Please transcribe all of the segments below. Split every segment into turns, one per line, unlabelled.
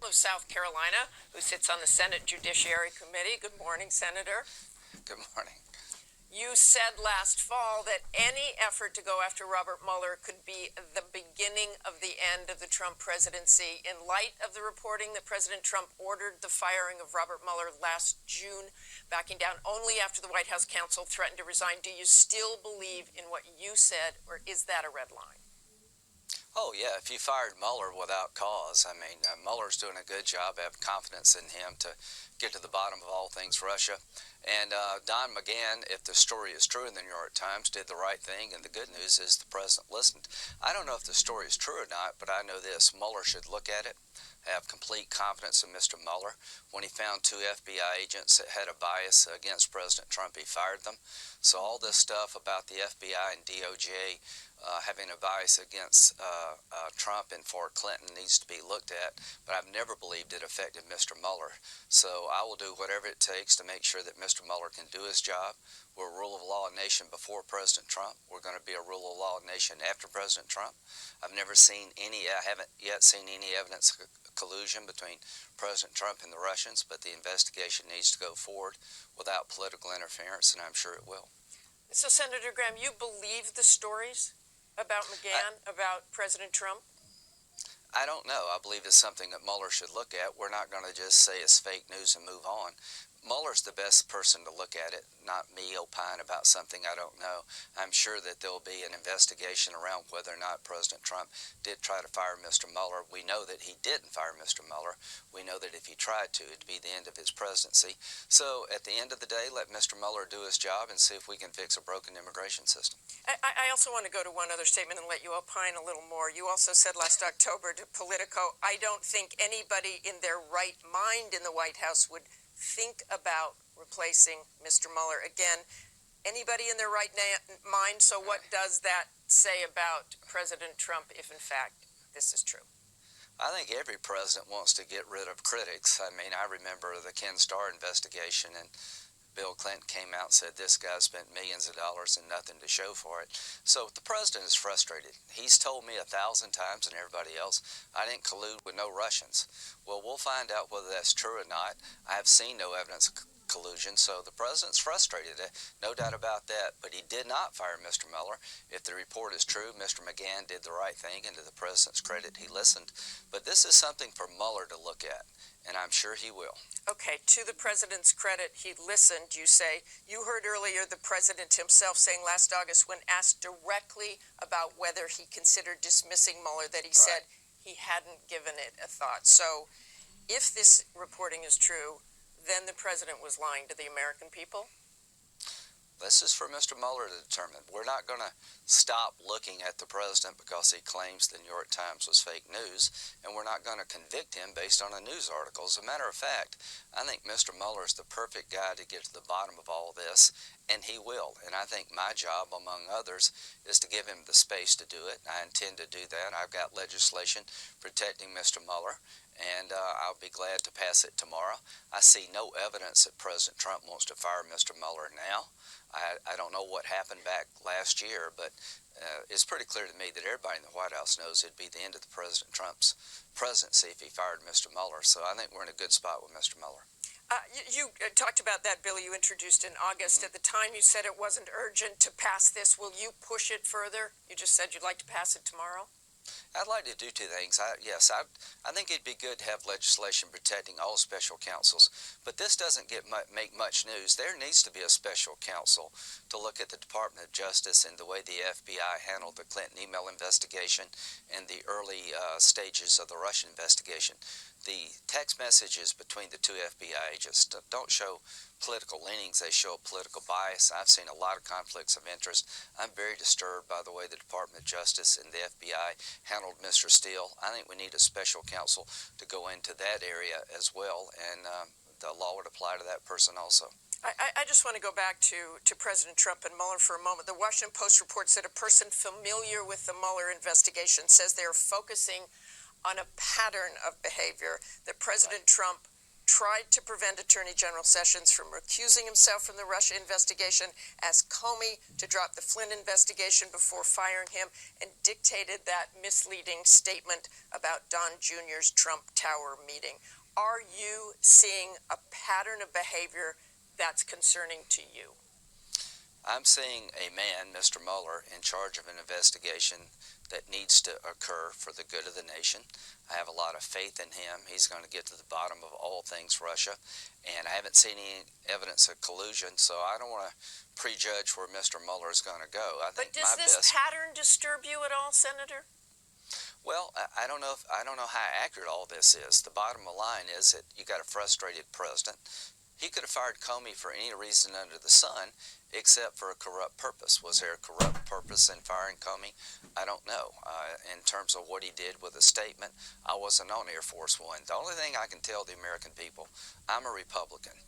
of South Carolina, who sits on the Senate Judiciary Committee. Good morning, Senator.
Good morning.
You said last fall that any effort to go after Robert Mueller could be the beginning of the end of the Trump presidency. In light of the reporting that President Trump ordered the firing of Robert Mueller last June, backing down only after the White House counsel threatened to resign, do you still believe in what you said, or is that a red line?
Oh, yeah, if you fired Mueller without cause, Mueller's doing a good job. I have confidence in him to get to the bottom of all things Russia. And Don McGahn, if the story is true in the New York Times, did the right thing. And the good news is the president listened. I don't know if the story is true or not, but I know this. Mueller should look at it, have complete confidence in Mr. Mueller. When he found two FBI agents that had a bias against President Trump, he fired them. So all this stuff about the FBI and DOJ having a bias against Trump and for Clinton needs to be looked at, but I've never believed it affected Mr. Mueller. So I will do whatever it takes to make sure that Mr. Mueller can do his job. We're a rule of law nation before President Trump. We're going to be a rule of law nation after President Trump. I haven't yet seen any evidence of collusion between President Trump and the Russians, but the investigation needs to go forward without political interference, and I'm sure it will.
So, Senator Graham, you believe the stories about McGahn, about President Trump?
I don't know. I believe it's something that Mueller should look at. We're not going to just say it's fake news and move on. Mueller's the best person to look at it, not me opine about something I don't know. I'm sure that there'll be an investigation around whether or not President Trump did try to fire Mr. Mueller. We know that he didn't fire Mr. Mueller. We know that if he tried to, it'd be the end of his presidency. So at the end of the day, let Mr. Mueller do his job and see if we can fix a broken immigration system.
I also want to go to one other statement and let you opine a little more. You also said last October to Politico, I don't think anybody in their right mind in the White House would think about replacing Mr. Mueller. Again, anybody in their right mind, so what does that say about President Trump if, in fact, this is true?
I think every president wants to get rid of critics. I remember the Ken Starr investigation, and Bill Clinton came out and said this guy spent millions of dollars and nothing to show for it. So the president is frustrated. He's told me 1,000 times and everybody else, I didn't collude with no Russians. Well, we'll find out whether that's true or not. I have seen no evidence of collusion, so the president's frustrated, no doubt about that, but he did not fire Mr. Mueller. If the report is true, Mr. McGahn did the right thing, and to the president's credit, he listened. But this is something for Mueller to look at, and I'm sure he will.
Okay, to the president's credit, he listened, you say. You heard earlier the president himself saying last August, when asked directly about whether he considered dismissing Mueller, that he said he hadn't given it a thought. So if this reporting is true, then the president was lying to the American people?
This is for Mr. Mueller to determine. We're not going to stop looking at the president because he claims the New York Times was fake news, and we're not going to convict him based on a news article. As a matter of fact, I think Mr. Mueller is the perfect guy to get to the bottom of all this, and he will. And I think my job, among others, is to give him the space to do it. I intend to do that. I've got legislation protecting Mr. Mueller, and I'll be glad to pass it tomorrow. I see no evidence that President Trump wants to fire Mr. Mueller now. I don't know what happened back last year, but it's pretty clear to me that everybody in the White House knows it'd be the end of the President Trump's presidency if he fired Mr. Mueller. So I think we're in a good spot with Mr. Mueller.
You talked about that bill you introduced in August. At the time, you said it wasn't urgent to pass this. Will you push it further? You just said you'd like to pass it tomorrow.
I'd like to do two things. I think it'd be good to have legislation protecting all special counsels, but this doesn't make much news. There needs to be a special counsel to look at the Department of Justice and the way the FBI handled the Clinton email investigation and the early stages of the Russian investigation. The text messages between the two FBI agents don't show political leanings, they show political bias. I've seen a lot of conflicts of interest. I'm very disturbed by the way the Department of Justice and the FBI handled Mr. Steele. I think we need a special counsel to go into that area as well, and the law would apply to that person also.
I just want to go back to President Trump and Mueller for a moment. The Washington Post reports that a person familiar with the Mueller investigation says they're focusing on a pattern of behavior that President Trump tried to prevent Attorney General Sessions from recusing himself from the Russia investigation, asked Comey to drop the Flynn investigation before firing him, and dictated that misleading statement about Don Jr.'s Trump Tower meeting. Are you seeing a pattern of behavior that's concerning to you?
I'm seeing a man, Mr. Mueller, in charge of an investigation that needs to occur for the good of the nation. I have a lot of faith in him. He's going to get to the bottom of all things Russia, and I haven't seen any evidence of collusion, so I don't want to prejudge where Mr. Mueller is going to go.
But does this pattern disturb you at all, Senator?
Well, I don't know how accurate all this is. The bottom line is that you got a frustrated president. He could have fired Comey for any reason under the sun except for a corrupt purpose. Was there a corrupt purpose in firing Comey? I don't know. In terms of what he did with a statement, I wasn't on Air Force One. The only thing I can tell the American people, I'm a Republican,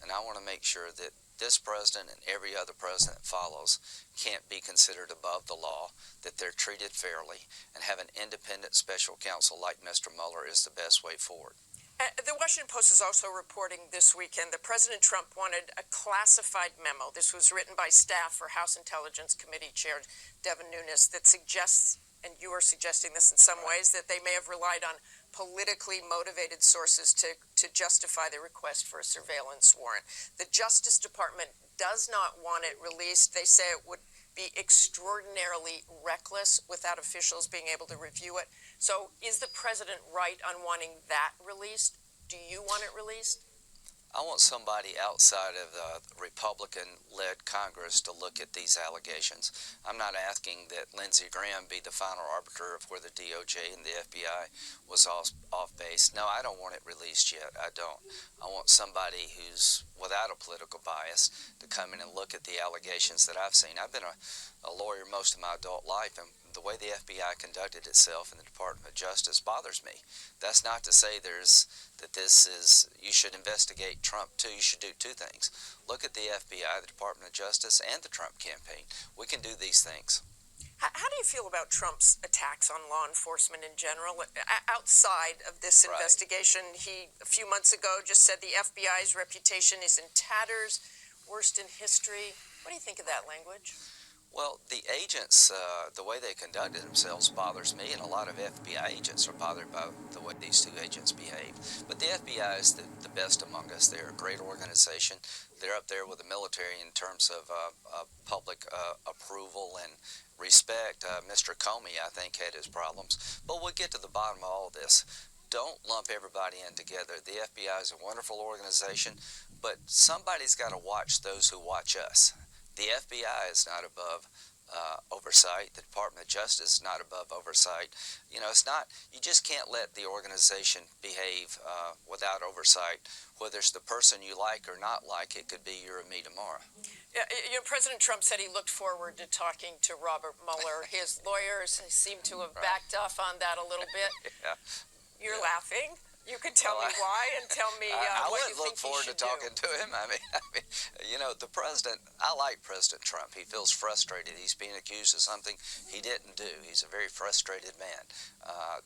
and I want to make sure that this president and every other president that follows can't be considered above the law, that they're treated fairly, and have an independent special counsel like Mr. Mueller is the best way forward.
The Washington Post is also reporting this weekend that President Trump wanted a classified memo. This was written by staff for House Intelligence Committee Chair Devin Nunes that suggests, and you are suggesting this in some ways, that they may have relied on politically motivated sources to justify the request for a surveillance warrant. The Justice Department does not want it released. They say it would be extraordinarily reckless without officials being able to review it. So is the president right on wanting that released? Do you want it released?
I want somebody outside of the Republican-led Congress to look at these allegations. I'm not asking that Lindsey Graham be the final arbiter of where the DOJ and the FBI was off base. No, I don't want it released yet. I don't. I want somebody who's without a political bias to come in and look at the allegations that I've seen. I've been a lawyer most of my adult life, and the way the FBI conducted itself in the Department of Justice bothers me. That's not to say you should investigate Trump too. You should do two things. Look at the FBI, the Department of Justice, and the Trump campaign. We can do these things.
How do you feel about Trump's attacks on law enforcement in general? Outside of this investigation, he, a few months ago, just said the FBI's reputation is in tatters, worst in history. What do you think of that language?
Well, the agents, the way they conducted themselves bothers me, and a lot of FBI agents are bothered by the way these two agents behave. But the FBI is the best among us. They're a great organization. They're up there with the military in terms of public approval and respect. Mr. Comey, I think, had his problems. But we'll get to the bottom of all this. Don't lump everybody in together. The FBI is a wonderful organization, but somebody's got to watch those who watch us. The FBI is not above oversight. The Department of Justice is not above oversight. You know, it's not. You just can't let the organization behave without oversight. Whether it's the person you like or not like, it could be you or me tomorrow.
Yeah, President Trump said he looked forward to talking to Robert Mueller. His lawyers seem to have backed off on that a little bit.
Yeah.
You're laughing. You can tell me why and tell me
I
what you
would look
think
forward to talking to him. I mean, you know, the president, I like President Trump. He feels frustrated. He's being accused of something he didn't do. He's a very frustrated man.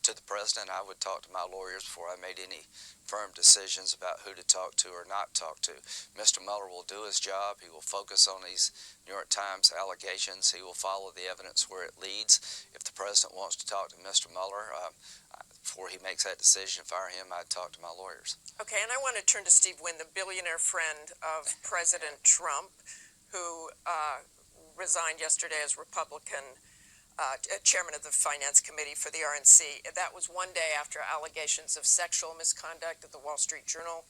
To the president, I would talk to my lawyers before I made any firm decisions about who to talk to or not talk to. Mr. Mueller will do his job. He will focus on these New York Times allegations. He will follow the evidence where it leads. If the president wants to talk to Mr. Mueller, before he makes that decision, fire him, I'd talk to my lawyers. Okay,
and I want to turn to Steve Wynn, the billionaire friend of President Trump, who resigned yesterday as Republican chairman of the Finance Committee for the RNC. That was one day after allegations of sexual misconduct that the Wall Street Journal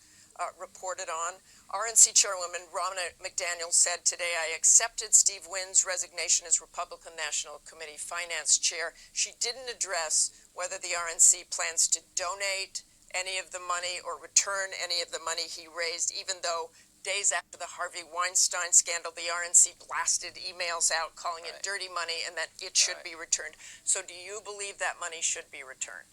reported on. RNC Chairwoman Ronna McDaniel said today, I accepted Steve Wynn's resignation as Republican National Committee Finance Chair. She didn't address whether the RNC plans to donate any of the money or return any of the money he raised, even though days after the Harvey Weinstein scandal, the RNC blasted emails out calling it dirty money and that it should be returned. So do you believe that money should be returned?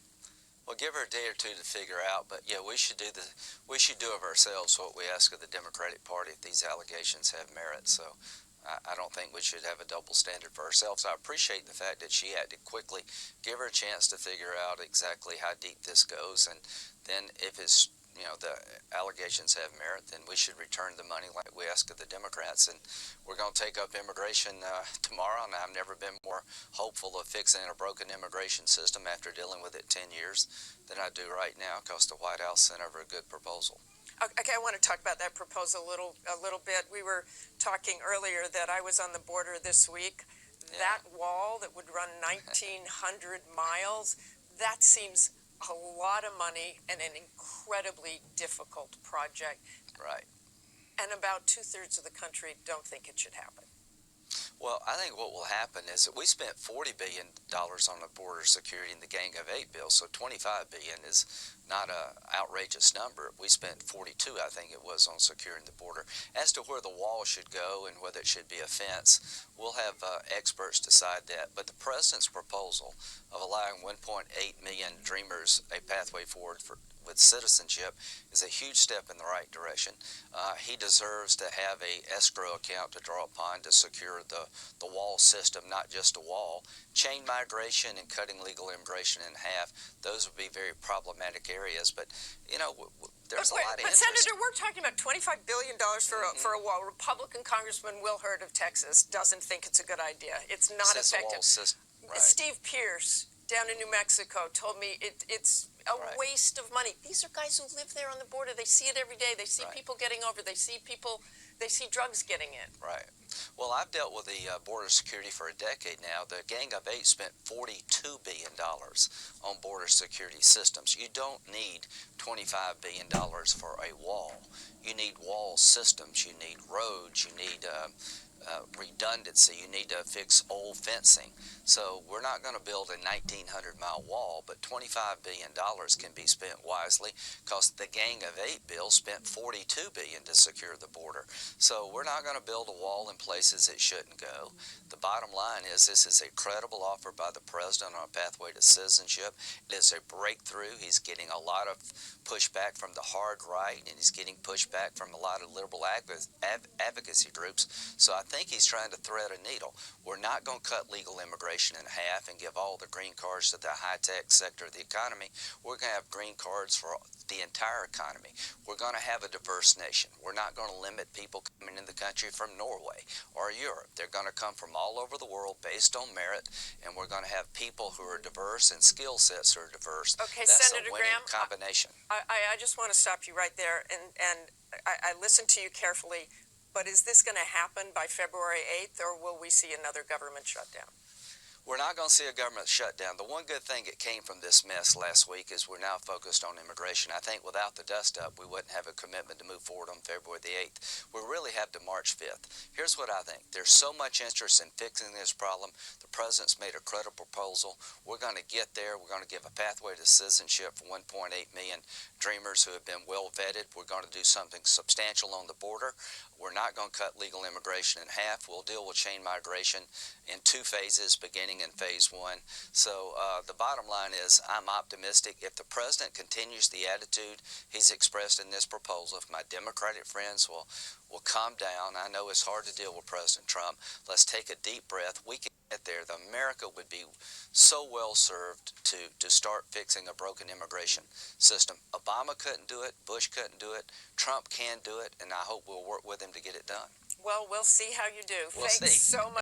Well, give her a day or two to figure out, but yeah, we should do of ourselves what we ask of the Democratic Party if these allegations have merit. So I don't think we should have a double standard for ourselves. I appreciate the fact that she acted quickly. Give her a chance to figure out exactly how deep this goes, and then if it's the allegations have merit, then we should return the money like we asked of the Democrats. And we're going to take up immigration tomorrow, and I've never been more hopeful of fixing a broken immigration system after dealing with it 10 years than I do right now, because the White House sent over a good proposal.
Okay, I want to talk about that proposal a little bit. We were talking earlier that I was on the border this week.
Yeah.
That wall that would run 1,900 miles, that seems a lot of money and an incredibly difficult project.
Right.
And about 2/3 of the country don't think it should happen.
Well, I think what will happen is that we spent $40 billion on the border security in the Gang of Eight bill, so $25 billion is not an outrageous number. We spent 42, I think it was, on securing the border. As to where the wall should go and whether it should be a fence, we'll have experts decide that. But the president's proposal of allowing 1.8 million dreamers a pathway forward with citizenship is a huge step in the right direction. He deserves to have a escrow account to draw upon to secure the wall system, not just a wall. Chain migration and cutting legal immigration in half, those would be very problematic areas. But, there's a lot of interest.
But Senator, we're talking about $25 billion for a wall. Republican Congressman Will Hurd of Texas doesn't think it's a good idea. It's not effective.
Wall system. Right.
Steve Pierce down in New Mexico told me it's a waste of money. These are guys who live there on the border. They see it every day. They see people getting over. They see drugs getting in.
Right. Well, I've dealt with the border security for a decade now. The Gang of Eight spent $42 billion on border security systems. You don't need $25 billion for a wall. You need wall systems. You need roads. You need redundancy. You need to fix old fencing. So we're not going to build a 1,900-mile wall, but $25 billion can be spent wisely, because the Gang of Eight bill spent $42 billion to secure the border. So we're not going to build a wall in places it shouldn't go. The bottom line is this is a credible offer by the president on a pathway to citizenship. It is a breakthrough. He's getting a lot of pushback from the hard right, and he's getting pushback from a lot of liberal advocacy groups. So I think he's trying to thread a needle. We're not going to cut legal immigration in half and give all the green cards to the high-tech sector of the economy. We're going to have green cards for the entire economy. We're going to have a diverse nation. We're not going to limit people coming in the country from Norway or Europe. They're going to come from all over the world based on merit, and we're going to have people who are diverse and skill sets who are diverse.
Okay,
That's
Senator
a winning
Graham,
combination.
I just want to stop you right there, and I listened to you carefully. But is this going to happen by February 8th, or will we see another government shutdown?
We're not going to see a government shutdown. The one good thing that came from this mess last week is we're now focused on immigration. I think without the dust-up, we wouldn't have a commitment to move forward on February the 8th. We really have to March 5th. Here's what I think. There's so much interest in fixing this problem. The president's made a credible proposal. We're going to get there. We're going to give a pathway to citizenship for 1.8 million dreamers who have been well vetted. We're going to do something substantial on the border. We're not going to cut legal immigration in half. We'll deal with chain migration in 2 phases, beginning in phase 1. So the bottom line is I'm optimistic. If the president continues the attitude he's expressed in this proposal, if my Democratic friends will calm down. I know it's hard to deal with President Trump. Let's take a deep breath. We can get there. America would be so well served to start fixing a broken immigration system. Obama couldn't do it. Bush couldn't do it. Trump can do it, and I hope we'll work with him to get it done.
Well, we'll see how you do.
We'll
Thanks
see.
so much.